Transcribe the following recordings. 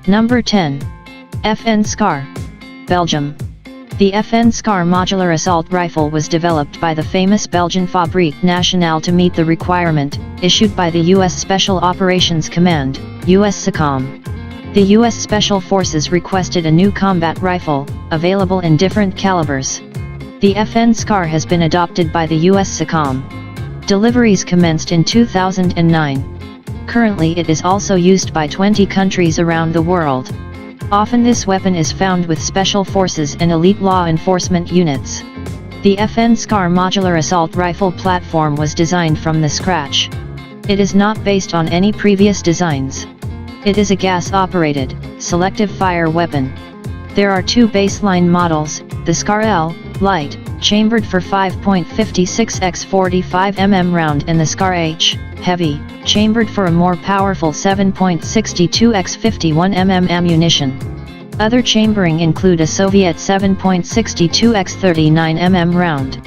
Number 10. FN SCAR, Belgium. The FN SCAR modular assault rifle was developed by the famous Belgian Fabrique Nationale to meet the requirement issued by the U.S. Special Operations Command, US SOCOM. The U.S. Special Forces requested a new combat rifle, available in different calibers. The FN SCAR has been adopted by the US SOCOM. Deliveries commenced in 2009. Currently it is also used by 20 countries around the world. Often this weapon is found with special forces and elite law enforcement units. The FN SCAR modular assault rifle platform was designed from the scratch. It is not based on any previous designs. It is a gas-operated, selective fire weapon. There are two baseline models, the SCAR L, light, chambered for 5.56 x 45 mm round, and the SCAR H, heavy, chambered for a more powerful 7.62 x 51 mm ammunition. Other chambering include a Soviet 7.62 x 39 mm round.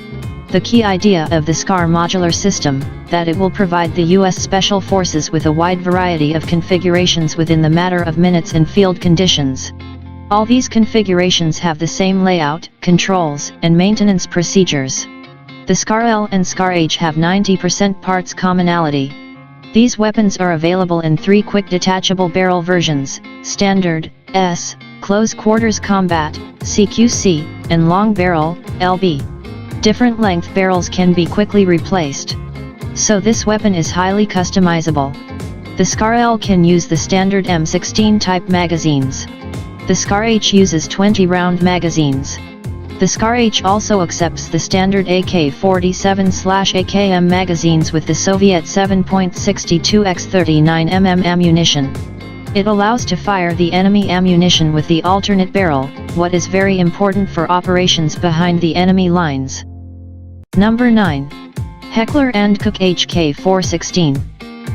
The key idea of the SCAR modular system, that it will provide the U.S. Special Forces with a wide variety of configurations within the matter of minutes in field conditions. All these configurations have the same layout, controls, and maintenance procedures. The SCAR L and SCAR H have 90% parts commonality. These weapons are available in 3 quick detachable barrel versions, Standard, S, Close Quarters Combat, CQC, and Long Barrel, LB. Different length barrels can be quickly replaced. So this weapon is highly customizable. The SCAR L can use the standard M16 type magazines. The SCAR H uses 20-round magazines. The SCAR H also accepts the standard AK-47/AKM magazines with the Soviet 7.62 x 39 mm ammunition. It allows to fire the enemy ammunition with the alternate barrel, what is very important for operations behind the enemy lines. Number 9. Heckler & Koch HK416,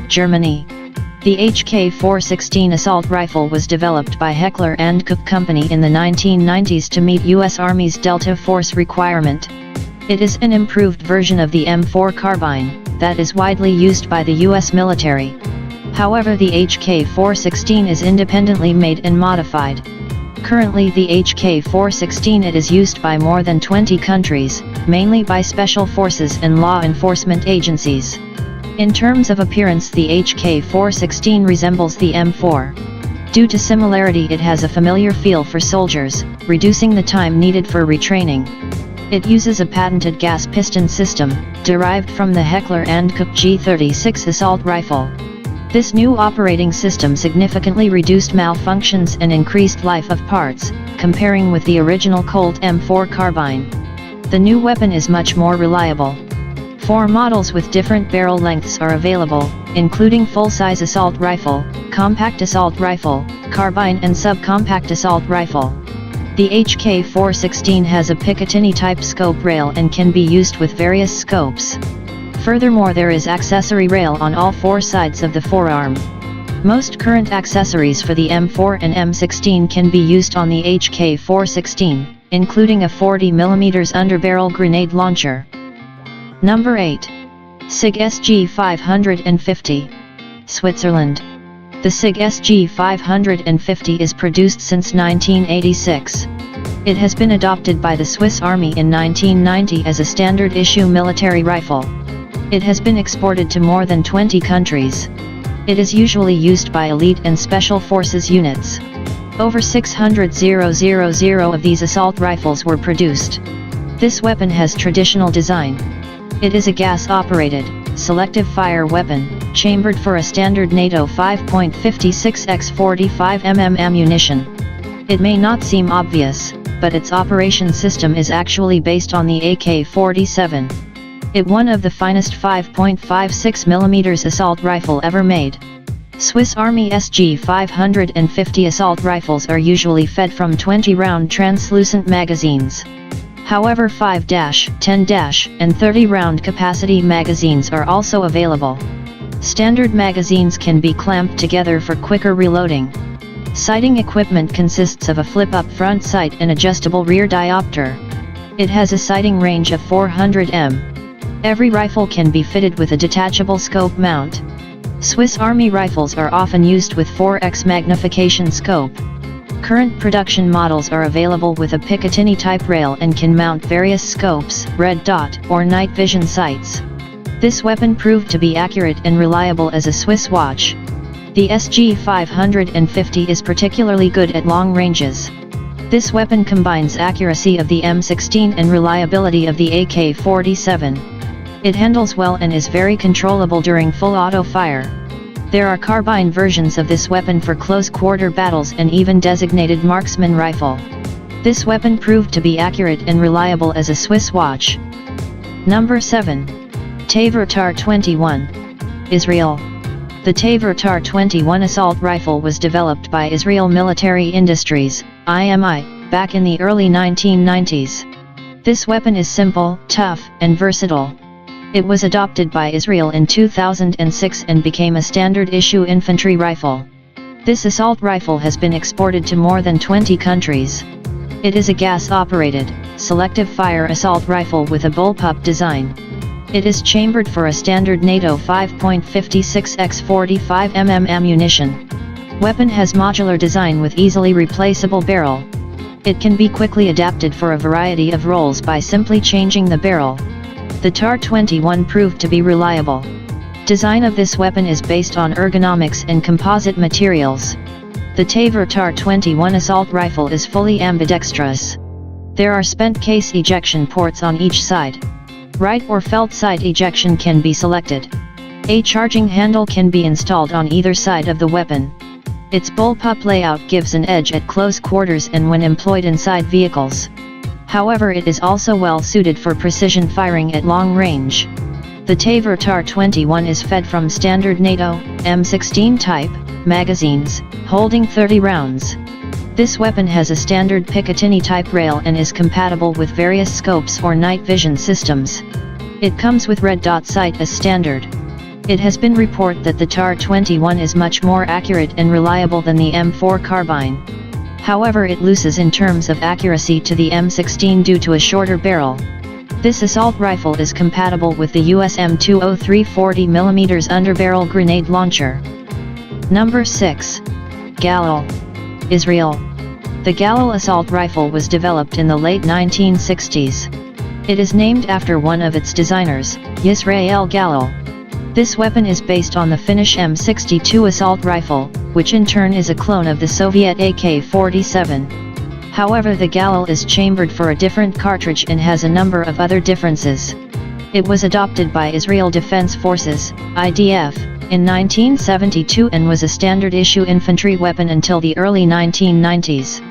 Germany. The HK416 assault rifle was developed by Heckler & Koch Company in the 1990s to meet U.S. Army's Delta Force requirement. It is an improved version of the M4 carbine, that is widely used by the U.S. military. However, the HK416 is independently made and modified. Currently the HK416 it is used by more than 20 countries, mainly by special forces and law enforcement agencies. In terms of appearance, the HK416 resembles the M4. Due to similarity, it has a familiar feel for soldiers, reducing the time needed for retraining. It uses a patented gas piston system, derived from the Heckler & Koch G36 assault rifle. This new operating system significantly reduced malfunctions and increased life of parts, comparing with the original Colt M4 carbine. The new weapon is much more reliable. 4 models with different barrel lengths are available, including full-size assault rifle, compact assault rifle, carbine and subcompact assault rifle. The HK416 has a Picatinny-type scope rail and can be used with various scopes. Furthermore, there is accessory rail on all 4 sides of the forearm. Most current accessories for the M4 and M16 can be used on the HK416, including a 40mm underbarrel grenade launcher. Number 8. SIG SG550, Switzerland. The SIG SG550 is produced since 1986. It has been adopted by the Swiss Army in 1990 as a standard issue military rifle. It has been exported to more than 20 countries. It is usually used by elite and special forces units. Over 600,000 of these assault rifles were produced. This weapon has traditional design. It is a gas-operated, selective fire weapon, chambered for a standard NATO 5.56 x 45 mm ammunition. It may not seem obvious, but its operation system is actually based on the AK-47. It one of the finest 5.56 mm assault rifle ever made. Swiss Army SG550 assault rifles are usually fed from 20-round translucent magazines. However, 5-, 10-, and 30-round capacity magazines are also available. Standard magazines can be clamped together for quicker reloading. Sighting equipment consists of a flip-up front sight and adjustable rear diopter. It has a sighting range of 400 m. Every rifle can be fitted with a detachable scope mount. Swiss Army rifles are often used with 4x magnification scope. Current production models are available with a Picatinny type rail and can mount various scopes, red dot, or night vision sights. This weapon proved to be accurate and reliable as a Swiss watch. The SG 550 is particularly good at long ranges. This weapon combines accuracy of the M16 and reliability of the AK-47. It handles well and is very controllable during full auto fire. There are carbine versions of this weapon for close-quarter battles and even designated marksman rifle. This weapon proved to be accurate and reliable as a Swiss watch. Number 7. Tavor TAR-21. Israel. The Tavor TAR-21 assault rifle was developed by Israel Military Industries, IMI, back in the early 1990s. This weapon is simple, tough, and versatile. It was adopted by Israel in 2006 and became a standard-issue infantry rifle. This assault rifle has been exported to more than 20 countries. It is a gas-operated, selective fire assault rifle with a bullpup design. It is chambered for a standard NATO 5.56x45 mm ammunition. Weapon has modular design with easily replaceable barrel. It can be quickly adapted for a variety of roles by simply changing the barrel. The TAR-21 proved to be reliable. Design of this weapon is based on ergonomics and composite materials. The Tavor TAR-21 assault rifle is fully ambidextrous. There are spent case ejection ports on each side. Right or felt side ejection can be selected. A charging handle can be installed on either side of the weapon. Its bullpup layout gives an edge at close quarters and when employed inside vehicles. However, it is also well suited for precision firing at long range. The Tavor TAR-21 is fed from standard NATO, M16 type, magazines, holding 30 rounds. This weapon has a standard Picatinny type rail and is compatible with various scopes or night vision systems. It comes with red dot sight as standard. It has been reported that the TAR-21 is much more accurate and reliable than the M4 carbine. However, it loses in terms of accuracy to the M16 due to a shorter barrel. This assault rifle is compatible with the US M203 40mm underbarrel grenade launcher. Number 6. Galil. Israel. The Galil assault rifle was developed in the late 1960s. It is named after one of its designers, Yisrael Galil. This weapon is based on the Finnish M62 assault rifle, which in turn is a clone of the Soviet AK-47. However, the Galil is chambered for a different cartridge and has a number of other differences. It was adopted by Israel Defense Forces, IDF, in 1972 and was a standard-issue infantry weapon until the early 1990s.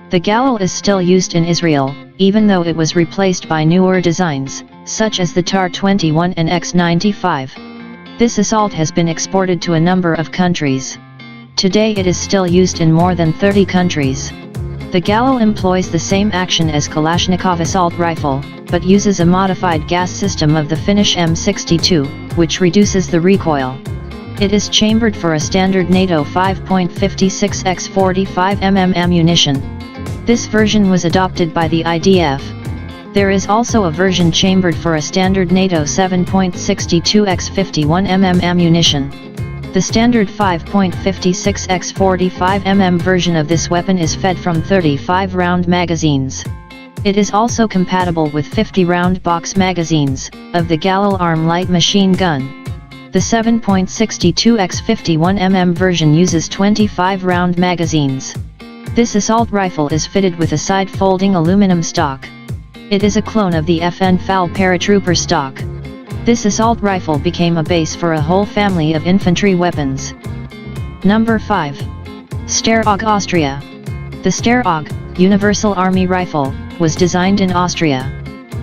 The Galil is still used in Israel, even though it was replaced by newer designs, such as the TAR-21 and X-95. This assault has been exported to a number of countries. Today it is still used in more than 30 countries. The Galil employs the same action as Kalashnikov assault rifle, but uses a modified gas system of the Finnish M62, which reduces the recoil. It is chambered for a standard NATO 5.56x45 mm ammunition. This version was adopted by the IDF. There is also a version chambered for a standard NATO 7.62x51 mm ammunition. The standard 5.56x45 mm version of this weapon is fed from 35-round magazines. It is also compatible with 50-round box magazines, of the Galil Arm light machine gun. The 7.62x51 mm version uses 25-round magazines. This assault rifle is fitted with a side-folding aluminum stock. It is a clone of the FN FAL paratrooper stock. This assault rifle became a base for a whole family of infantry weapons. Number 5. Steyr-AUG Austria. The Steyr-AUG, Universal Army Rifle, was designed in Austria.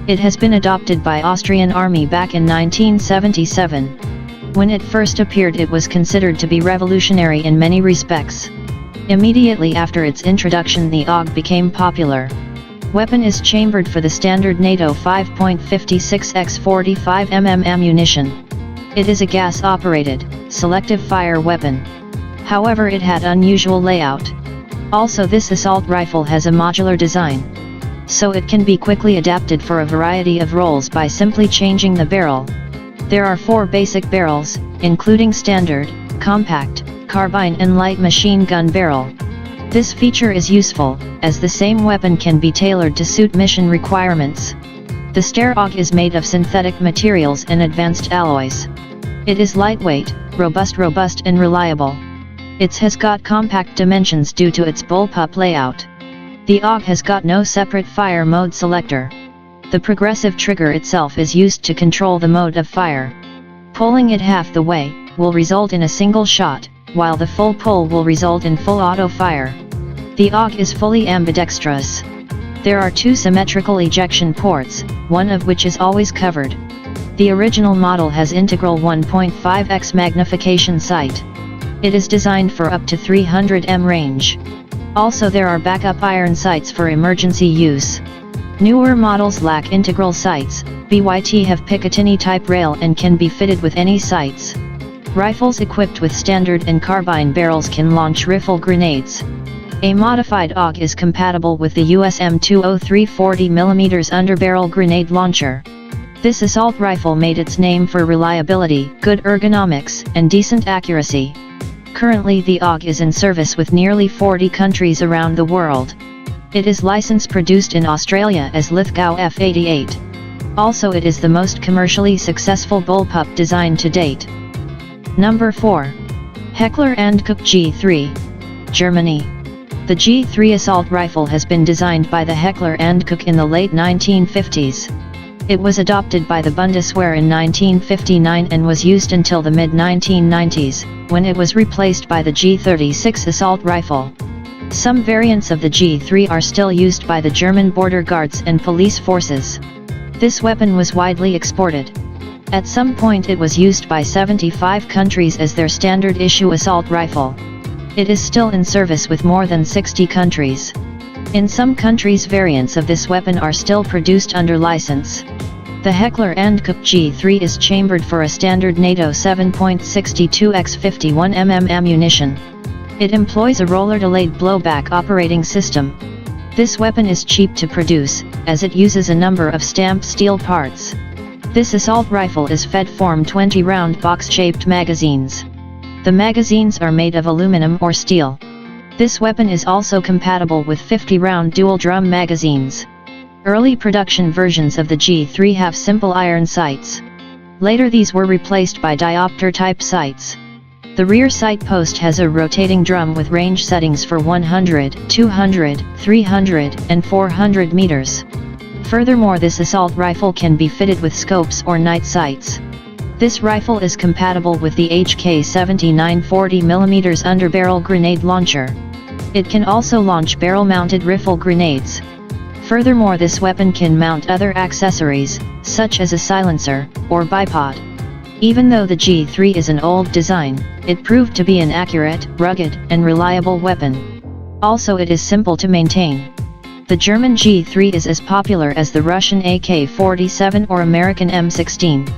It has been adopted by Austrian Army back in 1977. When it first appeared, it was considered to be revolutionary in many respects. Immediately after its introduction, the AUG became popular. Weapon is chambered for the standard NATO 5.56x45 mm ammunition. It is a gas-operated, selective fire weapon. However, it had unusual layout. Also, this assault rifle has a modular design, so it can be quickly adapted for a variety of roles by simply changing the barrel. There are 4 basic barrels, including standard, compact, carbine and light machine gun barrel. This feature is useful, as the same weapon can be tailored to suit mission requirements. The Steyr AUG is made of synthetic materials and advanced alloys. It is lightweight, robust and reliable. It has got compact dimensions due to its bullpup layout. The AUG has got no separate fire mode selector. The progressive trigger itself is used to control the mode of fire. Pulling it half the way will result in a single shot, while the full pull will result in full auto fire. The AUG is fully ambidextrous. There are 2 symmetrical ejection ports, one of which is always covered. The original model has integral 1.5x magnification sight. It is designed for up to 300 m range. Also there are backup iron sights for emergency use. Newer models lack integral sights, BYT have Picatinny type rail and can be fitted with any sights. Rifles equipped with standard and carbine barrels can launch rifle grenades. A modified AUG is compatible with the US M203 40mm underbarrel grenade launcher. This assault rifle made its name for reliability, good ergonomics, and decent accuracy. Currently the AUG is in service with nearly 40 countries around the world. It is licensed produced in Australia as Lithgow F88. Also it is the most commercially successful bullpup design to date. Number 4. Heckler & Koch G3. Germany. The G3 assault rifle has been designed by the Heckler & Koch in the late 1950s. It was adopted by the Bundeswehr in 1959 and was used until the mid-1990s, when it was replaced by the G36 assault rifle. Some variants of the G3 are still used by the German border guards and police forces. This weapon was widely exported. At some point it was used by 75 countries as their standard issue assault rifle. It is still in service with more than 60 countries. In some countries variants of this weapon are still produced under license. The Heckler & Koch G3 is chambered for a standard NATO 7.62x51mm ammunition. It employs a roller-delayed blowback operating system. This weapon is cheap to produce, as it uses a number of stamped steel parts. This assault rifle is fed from 20-round box-shaped magazines. The magazines are made of aluminum or steel. This weapon is also compatible with 50-round dual-drum magazines. Early production versions of the G3 have simple iron sights. Later these were replaced by diopter-type sights. The rear sight post has a rotating drum with range settings for 100, 200, 300, and 400 meters. Furthermore, this assault rifle can be fitted with scopes or night sights. This rifle is compatible with the HK-79 40mm underbarrel grenade launcher. It can also launch barrel-mounted rifle grenades. Furthermore, this weapon can mount other accessories, such as a silencer, or bipod. Even though the G3 is an old design, it proved to be an accurate, rugged, and reliable weapon. Also it is simple to maintain. The German G3 is as popular as the Russian AK-47 or American M16.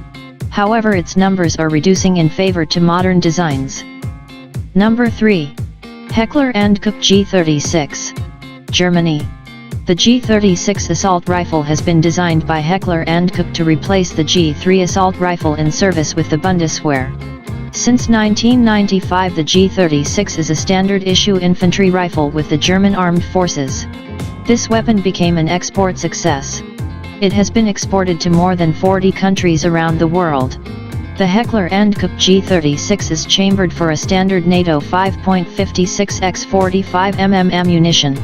However, its numbers are reducing in favor to modern designs. Number 3. Heckler & Koch G36. Germany. The G36 assault rifle has been designed by Heckler & Koch to replace the G3 assault rifle in service with the Bundeswehr. Since 1995 the G36 is a standard issue infantry rifle with the German Armed Forces. This weapon became an export success. It has been exported to more than 40 countries around the world. The Heckler & Koch G36 is chambered for a standard NATO 5.56x45mm ammunition.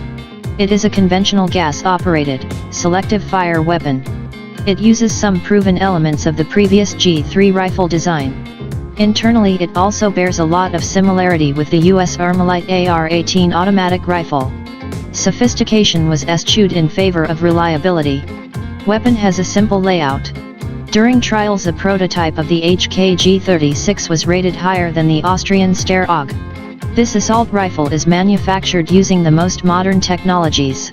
It is a conventional gas-operated, selective fire weapon. It uses some proven elements of the previous G3 rifle design. Internally it also bears a lot of similarity with the US Armalite AR-18 automatic rifle. Sophistication was eschewed in favor of reliability. Weapon has a simple layout. During trials a prototype of the HK-G36 was rated higher than the Austrian Steyr AUG. This assault rifle is manufactured using the most modern technologies.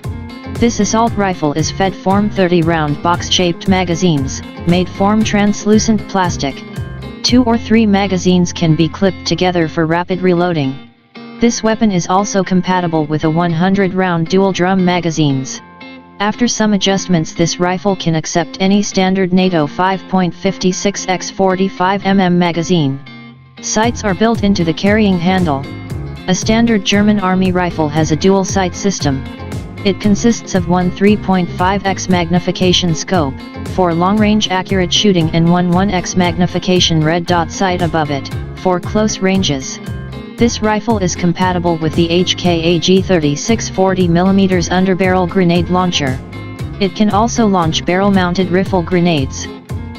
This assault rifle is fed from 30-round box-shaped magazines, made from translucent plastic. 2 or 3 magazines can be clipped together for rapid reloading. This weapon is also compatible with a 100-round dual-drum magazines. After some adjustments, this rifle can accept any standard NATO 5.56x45mm magazine. Sights are built into the carrying handle. A standard German Army rifle has a dual sight system. It consists of one 3.5x magnification scope, for long-range accurate shooting, and one 1x magnification red dot sight above it, for close ranges. This rifle is compatible with the HKAG 36 40mm underbarrel grenade launcher. It can also launch barrel-mounted rifle grenades.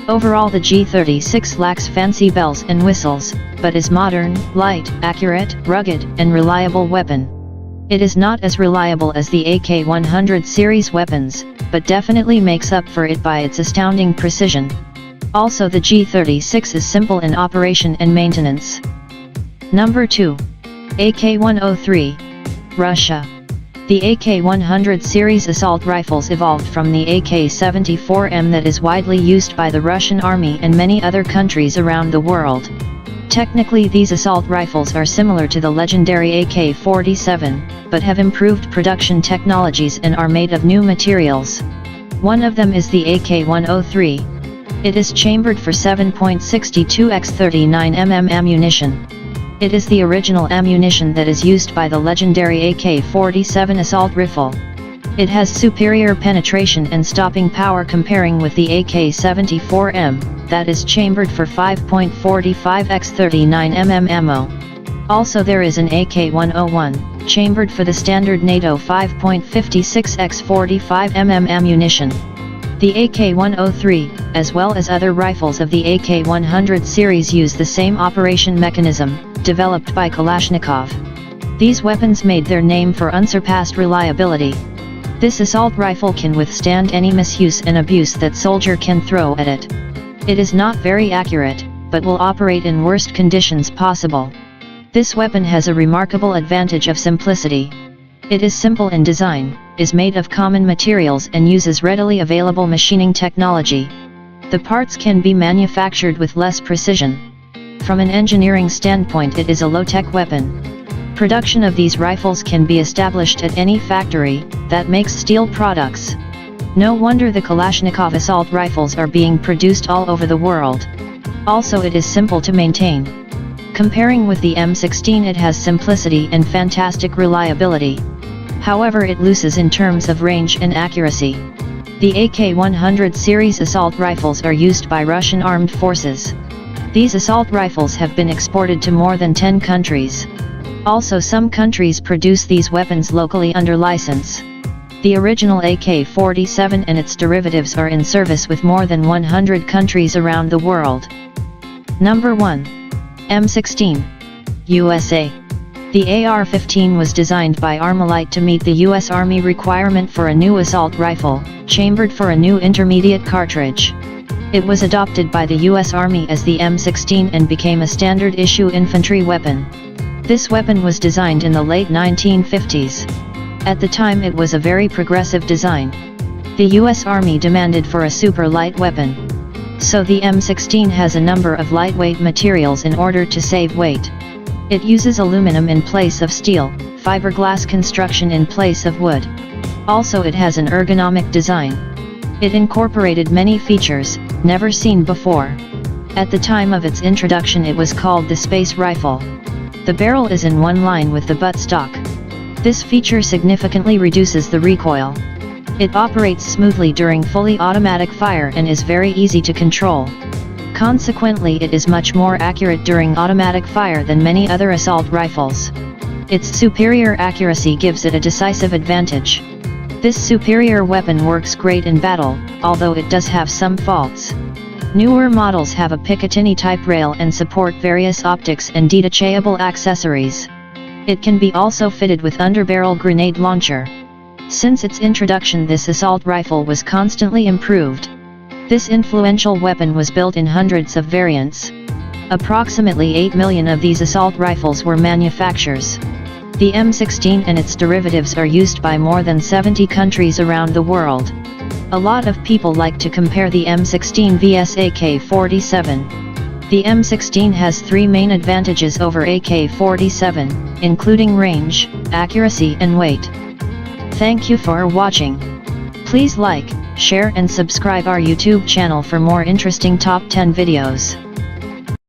Overall, the G36 lacks fancy bells and whistles, but is modern, light, accurate, rugged, and reliable weapon. It is not as reliable as the AK-100 series weapons, but definitely makes up for it by its astounding precision. Also, the G36 is simple in operation and maintenance. Number 2. AK-103. Russia. The AK-100 series assault rifles evolved from the AK-74M that is widely used by the Russian Army and many other countries around the world. Technically, these assault rifles are similar to the legendary AK-47, but have improved production technologies and are made of new materials. One of them is the AK-103. It is chambered for 7.62x39mm ammunition. It is the original ammunition that is used by the legendary AK-47 assault rifle. It has superior penetration and stopping power comparing with the AK-74M, that is chambered for 5.45x39mm ammo. Also, there is an AK-101, chambered for the standard NATO 5.56x45mm ammunition. The AK-103, as well as other rifles of the AK-100 series, use the same operation mechanism, developed by Kalashnikov. These weapons made their name for unsurpassed reliability. This assault rifle can withstand any misuse and abuse that soldier can throw at it. It is not very accurate, but will operate in worst conditions possible. This weapon has a remarkable advantage of simplicity. It is simple in design, is made of common materials, and uses readily available machining technology. The parts can be manufactured with less precision. From an engineering standpoint, it is a low-tech weapon. Production of these rifles can be established at any factory that makes steel products. No wonder the Kalashnikov assault rifles are being produced all over the world. Also, it is simple to maintain. Comparing with the M16, it has simplicity and fantastic reliability. However, it loses in terms of range and accuracy. The AK-100 series assault rifles are used by Russian armed forces. These assault rifles have been exported to more than 10 countries. Also, some countries produce these weapons locally under license. The original AK-47 and its derivatives are in service with more than 100 countries around the world. Number 1. M16. USA. The AR-15 was designed by Armalite to meet the U.S. Army requirement for a new assault rifle, chambered for a new intermediate cartridge. It was adopted by the U.S. Army as the M16 and became a standard-issue infantry weapon. This weapon was designed in the late 1950s. At the time, it was a very progressive design. The U.S. Army demanded for a super light weapon. So the M16 has a number of lightweight materials in order to save weight. It uses aluminum in place of steel, fiberglass construction in place of wood. Also, it has an ergonomic design. It incorporated many features never seen before. At the time of its introduction, it was called the Space Rifle. The barrel is in one line with the buttstock. This feature significantly reduces the recoil. It operates smoothly during fully automatic fire and is very easy to control. Consequently, it is much more accurate during automatic fire than many other assault rifles. Its superior accuracy gives it a decisive advantage. This superior weapon works great in battle, although it does have some faults. Newer models have a Picatinny-type rail and support various optics and detachable accessories. It can be also fitted with underbarrel grenade launcher. Since its introduction, this assault rifle was constantly improved. This influential weapon was built in hundreds of variants. Approximately 8 million of these assault rifles were manufactured. The M16 and its derivatives are used by more than 70 countries around the world. A lot of people like to compare the M16 vs AK-47. The M16 has 3 main advantages over AK-47, including range, accuracy and weight. Thank you for watching. Please like, share and subscribe our YouTube channel for more interesting top 10 videos.